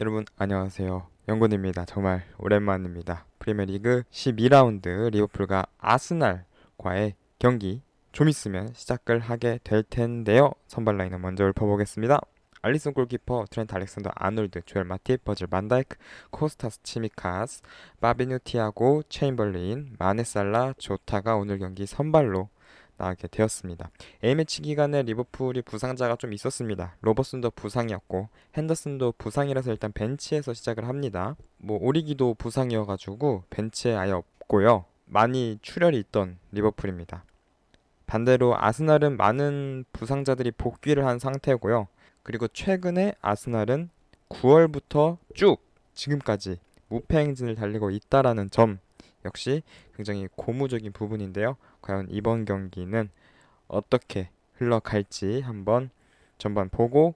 여러분 안녕하세요. 영곤입니다. 정말 오랜만입니다. 프리미어리그 12라운드 리버풀과 아스날과의 경기 좀 있으면 시작을 하게 될 텐데요. 선발 라인은 먼저 읊어보겠습니다. 알리슨 골키퍼, 트렌트 알렉산더 아놀드, 조엘 마팁, 버질 반다이크, 코스타스 치미카스, 파비뉴 티아고, 체인벌린, 마네 살라, 조타가 오늘 경기 선발로 나가게 되었습니다. A매치 기간에 리버풀이 부상자가 좀 있었습니다. 로버슨도 부상이었고 핸더슨도 부상이라서 일단 벤치에서 시작을 합니다. 뭐 오리기도 부상이어가지고 벤치에 아예 없고요. 많이 출혈이 있던 리버풀입니다. 반대로 아스날은 많은 부상자들이 복귀를 한 상태고요. 그리고 최근에 아스날은 9월부터 쭉 지금까지 무패 행진을 달리고 있다라는 점 역시 굉장히 고무적인 부분인데요. 과연 이번 경기는 어떻게 흘러갈지 한번 전반 보고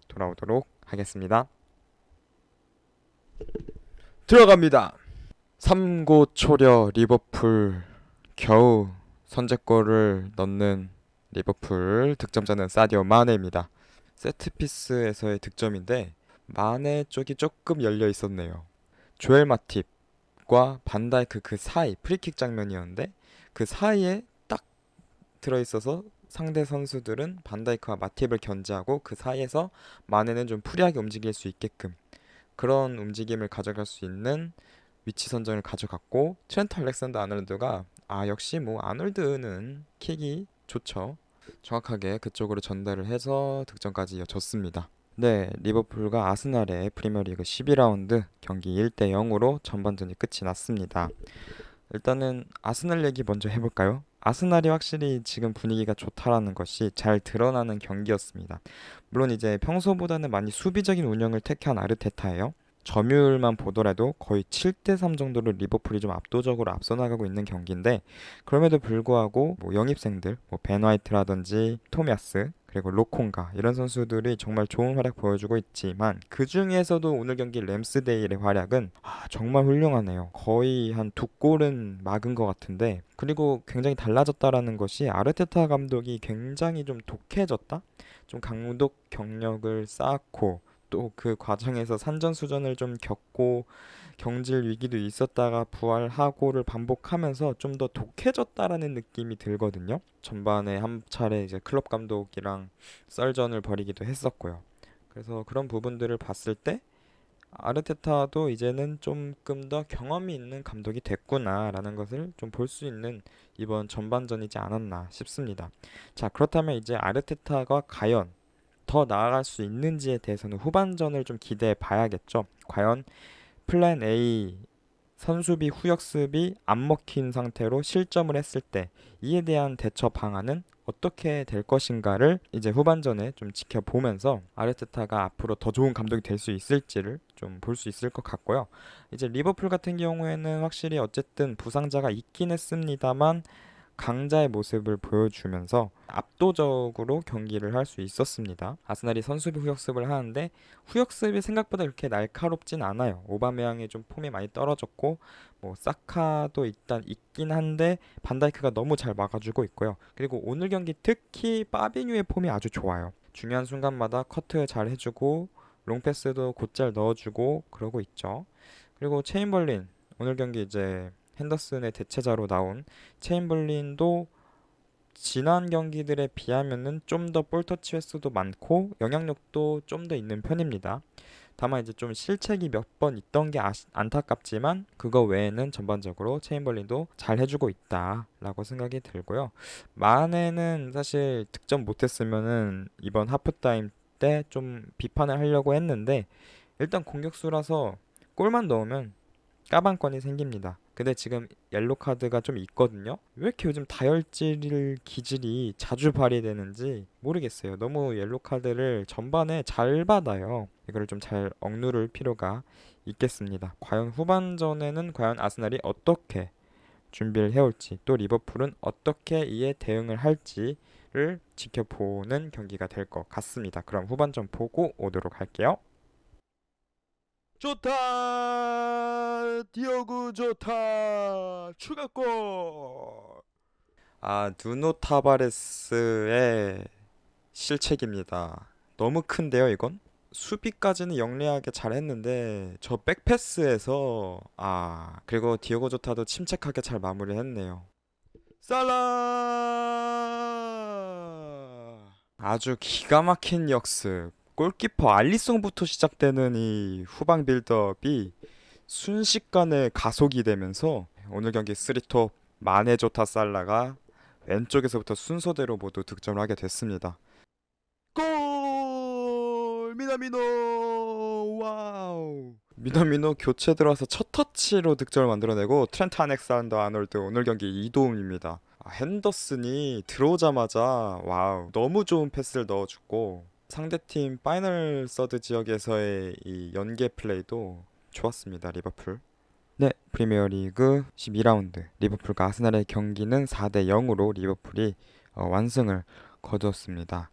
돌아오도록 하겠습니다. 들어갑니다. 3고 초려 리버풀 겨우 선제골을 넣는 리버풀 득점자는 사디오 마네입니다. 세트피스에서의 득점인데 마네 쪽이 조금 열려 있었네요. 조엘 마팁과 반다이크 그 사이 프리킥 장면이었는데 그 사이에 딱 들어있어서 상대 선수들은 반다이크와 마팁을 견제하고 그 사이에서 마네는 좀 프리하게 움직일 수 있게끔 그런 움직임을 가져갈 수 있는 위치 선정을 가져갔고 트렌트 알렉산더 아놀드가 역시 뭐 아놀드는 킥이 좋죠. 정확하게 그쪽으로 전달을 해서 득점까지 이어졌습니다. 네, 리버풀과 아스날의 프리미어리그 12라운드 경기 1대 0으로 전반전이 끝이 났습니다. 일단은 아스날 얘기 먼저 해볼까요? 아스날이 확실히 지금 분위기가 좋다라는 것이 잘 드러나는 경기였습니다. 물론 이제 평소보다는 많이 수비적인 운영을 택한 아르테타예요. 점유율만 보더라도 거의 7대3 정도로 리버풀이 좀 압도적으로 앞서 나가고 있는 경기인데 그럼에도 불구하고 뭐 영입생들 벤 화이트라든지 토미아스 그리고 로콩가 이런 선수들이 정말 좋은 활약 보여주고 있지만 그 중에서도 오늘 경기 램스데일의 활약은 정말 훌륭하네요. 거의 한 두 골은 막은 것 같은데 그리고 굉장히 달라졌다라는 것이 아르테타 감독이 굉장히 좀 독해졌다? 좀 강독 경력을 쌓고 또 그 과정에서 산전수전을 좀 겪고 경질 위기도 있었다가 부활하고를 반복하면서 좀 더 독해졌다라는 느낌이 들거든요. 전반에 한 차례 이제 클럽 감독이랑 썰전을 벌이기도 했었고요. 그래서 그런 부분들을 봤을 때 아르테타도 이제는 조금 더 경험이 있는 감독이 됐구나라는 것을 좀 볼 수 있는 이번 전반전이지 않았나 싶습니다. 자, 그렇다면 이제 아르테타가 과연 더 나아갈 수 있는지에 대해서는 후반전을 좀 기대해 봐야겠죠. 과연 플랜 A 선수비 후역습이 안 먹힌 상태로 실점을 했을 때 이에 대한 대처 방안은 어떻게 될 것인가를 이제 후반전에 좀 지켜보면서 아르테타가 앞으로 더 좋은 감독이 될 수 있을지를 좀 볼 수 있을 것 같고요. 이제 리버풀 같은 경우에는 확실히 어쨌든 부상자가 있긴 했습니다만 강자의 모습을 보여주면서 압도적으로 경기를 할 수 있었습니다. 아스날이 선수비 후역습을 하는데 후역습이 생각보다 그렇게 날카롭진 않아요. 오바메양이 좀 폼이 많이 떨어졌고 뭐 사카도 일단 있긴 한데 반다이크가 너무 잘 막아주고 있고요. 그리고 오늘 경기 특히 파비뉴의 폼이 아주 좋아요. 중요한 순간마다 커트 잘 해주고 롱패스도 곧잘 넣어주고 그러고 있죠. 그리고 체인벌린 오늘 경기 이제 핸더슨의 대체자로 나온 체인벌린도 지난 경기들에 비하면은 좀 더 볼터치 횟수도 많고 영향력도 좀 더 있는 편입니다. 다만 이제 좀 실책이 몇 번 있던 게 안타깝지만 그거 외에는 전반적으로 체인벌린도 잘 해주고 있다라고 생각이 들고요. 마네는 사실 득점 못했으면은 이번 하프타임 때 좀 비판을 하려고 했는데 일단 공격수라서 골만 넣으면 까방권이 생깁니다. 근데 지금 옐로 카드가 좀 있거든요. 왜 이렇게 요즘 다혈질 기질이 자주 발휘되는지 모르겠어요. 너무 옐로 카드를 전반에 잘 받아요. 이거를 좀 잘 억누를 필요가 있겠습니다. 과연 후반전에는 과연 아스날이 어떻게 준비를 해올지 또 리버풀은 어떻게 이에 대응을 할지를 지켜보는 경기가 될 것 같습니다. 그럼 후반전 보고 오도록 할게요. 좋다 디오구 좋다 추가골. 누노 타바레스의 실책입니다. 너무 큰데요 이건. 수비까지는 영리하게 잘했는데 저 백패스에서 그리고 디오고 조타도 침착하게 잘 마무리했네요. 살라! 아주 기가 막힌 역습. 골키퍼 알리송부터 시작되는 이 후방 빌드업이 순식간에 가속이 되면서 오늘 경기 3톱 마네 조타 살라가 왼쪽에서부터 순서대로 모두 득점을 하게 됐습니다. 골! 미나미노! 와우! 미나미노 교체 들어와서 첫 터치로 득점을 만들어내고 트렌트 알렉산더 아놀드 오늘 경기 2도움입니다. 핸더슨이 들어오자마자 와우 너무 좋은 패스를 넣어주고 상대팀 파이널 서드 지역에서의 이 연계 플레이도 좋았습니다. 리버풀. 네, 프리미어리그 12라운드 리버풀과 아스날의 경기는 4대 0으로 리버풀이 완승을 거두었습니다.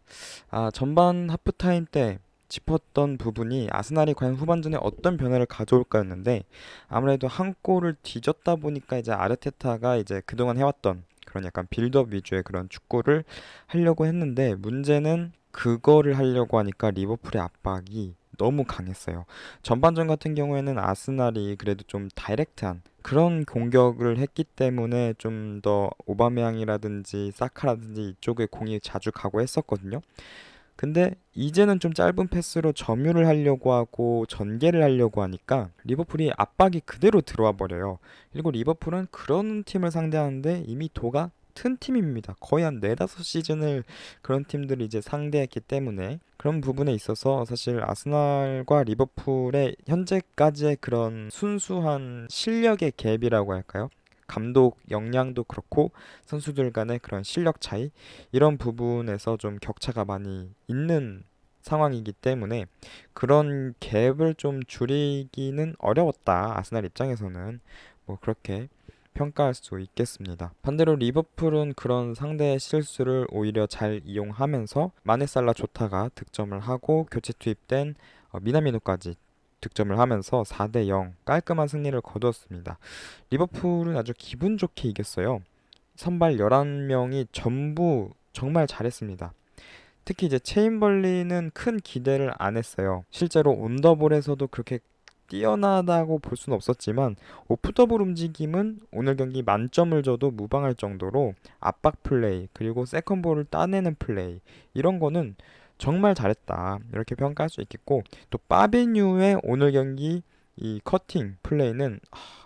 전반 하프타임 때 짚었던 부분이 아스날이 과연 후반전에 어떤 변화를 가져올까였는데 아무래도 한 골을 뒤졌다 보니까 이제 아르테타가 이제 그동안 해왔던 그런 약간 빌드업 위주의 그런 축구를 하려고 했는데 문제는 그거를 하려고 하니까 리버풀의 압박이 너무 강했어요. 전반전 같은 경우에는 아스날이 그래도 좀 다이렉트한 그런 공격을 했기 때문에 좀 더 오바메양이라든지 사카라든지 이쪽에 공이 자주 가고 했었거든요. 근데 이제는 좀 짧은 패스로 점유를 하려고 하고 전개를 하려고 하니까 리버풀이 압박이 그대로 들어와 버려요. 그리고 리버풀은 그런 팀을 상대하는데 이미 도가 튼 팀입니다. 거의 한 4-5시즌을 그런 팀들을 이제 상대했기 때문에 그런 부분에 있어서 사실 아스날과 리버풀의 현재까지의 그런 순수한 실력의 갭이라고 할까요? 감독 역량도 그렇고 선수들 간의 그런 실력 차이 이런 부분에서 좀 격차가 많이 있는 상황이기 때문에 그런 갭을 좀 줄이기는 어려웠다. 아스날 입장에서는 뭐 그렇게 평가할 수 있겠습니다. 반대로 리버풀은 그런 상대의 실수를 오히려 잘 이용하면서 마네 살라 조타가 득점을 하고 교체 투입된 미나미노까지 득점을 하면서 4대 0 깔끔한 승리를 거두었습니다. 리버풀은 아주 기분 좋게 이겼어요. 선발 11명이 전부 정말 잘했습니다. 특히 이제 체인벌리는 큰 기대를 안 했어요. 실제로 온더볼에서도 그렇게 뛰어나다고 볼 수는 없었지만 오프 더블 움직임은 오늘 경기 만점을 줘도 무방할 정도로 압박 플레이 그리고 세컨볼을 따내는 플레이 이런 거는 정말 잘했다 이렇게 평가할 수 있겠고 또 파비뉴의 오늘 경기 이 커팅 플레이는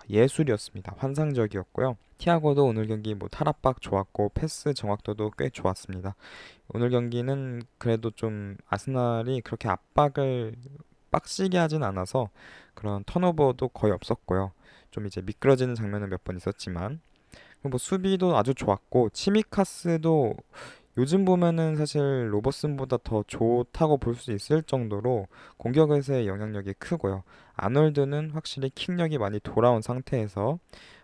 예술이었습니다. 환상적이었고요. 티아고도 오늘 경기 뭐 탈압박 좋았고 패스 정확도도 꽤 좋았습니다. 오늘 경기는 그래도 좀 아스날이 그렇게 압박을 빡시게 하진 않아서 그런 턴오버도 거의 없었고요. 좀 이제 미끄러지는 장면은 몇 번 있었지만 뭐 수비도 아주 좋았고 치미카스도 요즘 보면은 사실 로버슨보다 더 좋다고 볼 수 있을 정도로 공격에서의 영향력이 크고요. 아놀드는 확실히 킥력이 많이 돌아온 상태에서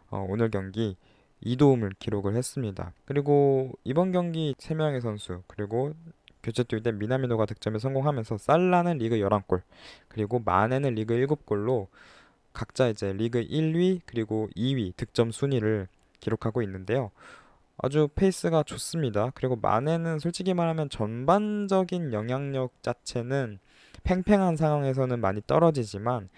오늘 경기 2도움을 기록을 했습니다. 그리고 이번 경기 3명의 선수 그리고 교체 투입된 미나미노가 득점에 성공하면서 살라는 리그 11골 그리고 마네는 리그 7골로 각자 이제 리그 1위 그리고 2위 득점 순위를 기록하고 있는데요. 아주 페이스가 좋습니다. 그리고 마네는 솔직히 말하면 전반적인 영향력 자체는 팽팽한 상황에서는 많이 떨어지지만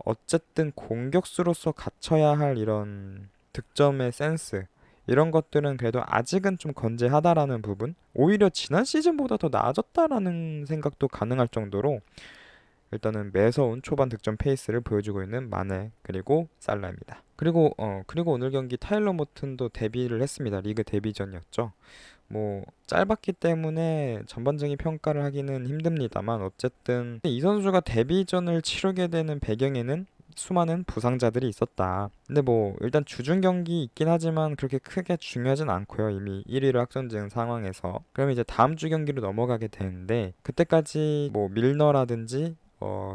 어쨌든 공격수로서 갖춰야 할 이런 득점의 센스 이런 것들은 그래도 아직은 좀 건재하다라는 부분 오히려 지난 시즌보다 더 나아졌다라는 생각도 가능할 정도로 일단은 매서운 초반 득점 페이스를 보여주고 있는 마네 그리고 살라입니다. 그리고 오늘 경기 타일러 모튼도 데뷔를 했습니다. 리그 데뷔전이었죠. 뭐 짧았기 때문에 전반적인 평가를 하기는 힘듭니다만 어쨌든 이 선수가 데뷔전을 치르게 되는 배경에는 수많은 부상자들이 있었다. 근데 뭐 일단 주중 경기 있긴 하지만 그렇게 크게 중요하진 않고요. 이미 1위를 확정지은 상황에서. 그럼 이제 다음 주 경기로 넘어가게 되는데 그때까지 뭐 밀너라든지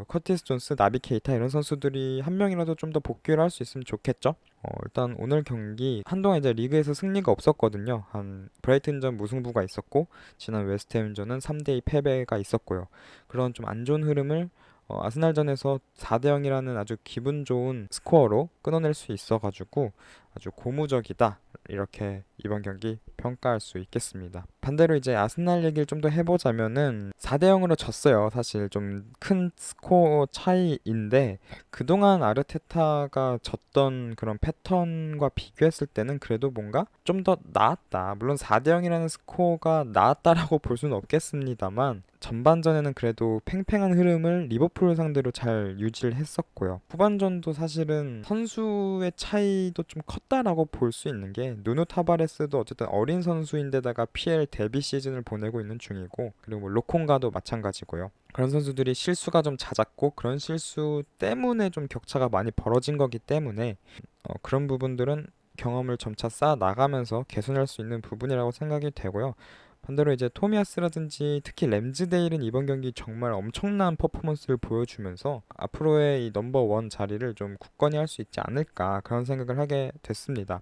커티스 존스, 나비 케이타 이런 선수들이 한 명이라도 좀 더 복귀를 할 수 있으면 좋겠죠? 일단 오늘 경기 한동안 이제 리그에서 승리가 없었거든요. 한 브라이튼전 무승부가 있었고 지난 웨스트햄전은 3대2 패배가 있었고요. 그런 좀 안 좋은 흐름을 아스날전에서 4대 0이라는 아주 기분 좋은 스코어로 끊어낼 수 있어가지고 아주 고무적이다 이렇게 이번 경기 평가할 수 있겠습니다. 반대로 이제 아스날 얘기를 좀 더 해보자면은 4대 0으로 졌어요. 사실 좀 큰 스코어 차이인데 그동안 아르테타가 졌던 그런 패턴과 비교했을 때는 그래도 뭔가 좀 더 나았다. 물론 4대 0이라는 스코어가 나았다라고 볼 수는 없겠습니다만 전반전에는 그래도 팽팽한 흐름을 리버풀 상대로 잘 유지를 했었고요. 후반전도 사실은 선수의 차이도 좀 컸다라고 볼 수 있는 게 누누 타바레스도 어쨌든 어린 선수인데다가 PL 데뷔 시즌을 보내고 있는 중이고 그리고 뭐 로콩가도 마찬가지고요. 그런 선수들이 실수가 좀 잦았고 그런 실수 때문에 좀 격차가 많이 벌어진 거기 때문에 그런 부분들은 경험을 점차 쌓아 나가면서 개선할 수 있는 부분이라고 생각이 되고요. 반대로 이제 토미야스라든지 특히 램즈데일은 이번 경기 정말 엄청난 퍼포먼스를 보여주면서 앞으로의 이 넘버원 자리를 좀 굳건히 할 수 있지 않을까 그런 생각을 하게 됐습니다.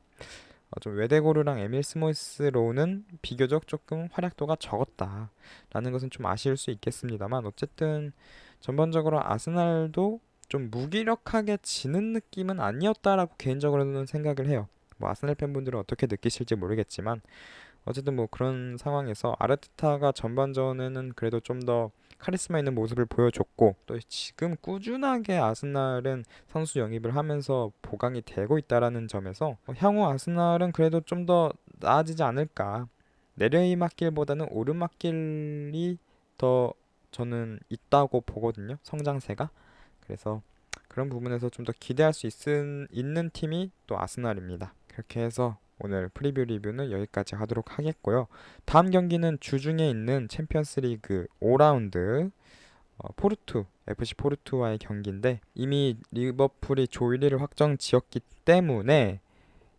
좀 웨데고르랑 에밀 스모이스로는 비교적 조금 활약도가 적었다라는 것은 좀 아쉬울 수 있겠습니다만 어쨌든 전반적으로 아스날도 좀 무기력하게 지는 느낌은 아니었다라고 개인적으로는 생각을 해요. 뭐 아스날 팬분들은 어떻게 느끼실지 모르겠지만 어쨌든 뭐 그런 상황에서 아르테타가 전반전에는 그래도 좀 더 카리스마 있는 모습을 보여줬고 또 지금 꾸준하게 아스날은 선수 영입을 하면서 보강이 되고 있다라는 점에서 향후 아스날은 그래도 좀 더 나아지지 않을까. 내리막길보다는 오르막길이 더 저는 있다고 보거든요. 성장세가. 그래서 그런 부분에서 좀 더 기대할 수 있는 팀이 또 아스날입니다. 그렇게 해서 오늘 프리뷰 리뷰는 여기까지 하도록 하겠고요. 다음 경기는 주중에 있는 챔피언스 리그 5라운드 포르투, FC 포르투와의 경기인데 이미 리버풀이 조 1위를 확정 지었기 때문에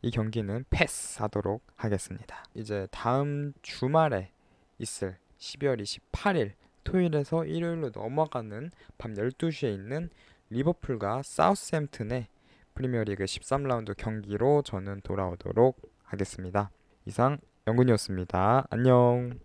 이 경기는 패스하도록 하겠습니다. 이제 다음 주말에 있을 12월 28일 토요일에서 일요일로 넘어가는 밤 12시에 있는 리버풀과 사우스햄튼의 프리미어리그 13라운드 경기로 저는 돌아오도록 하겠습니다. 이상 영근이었습니다. 안녕.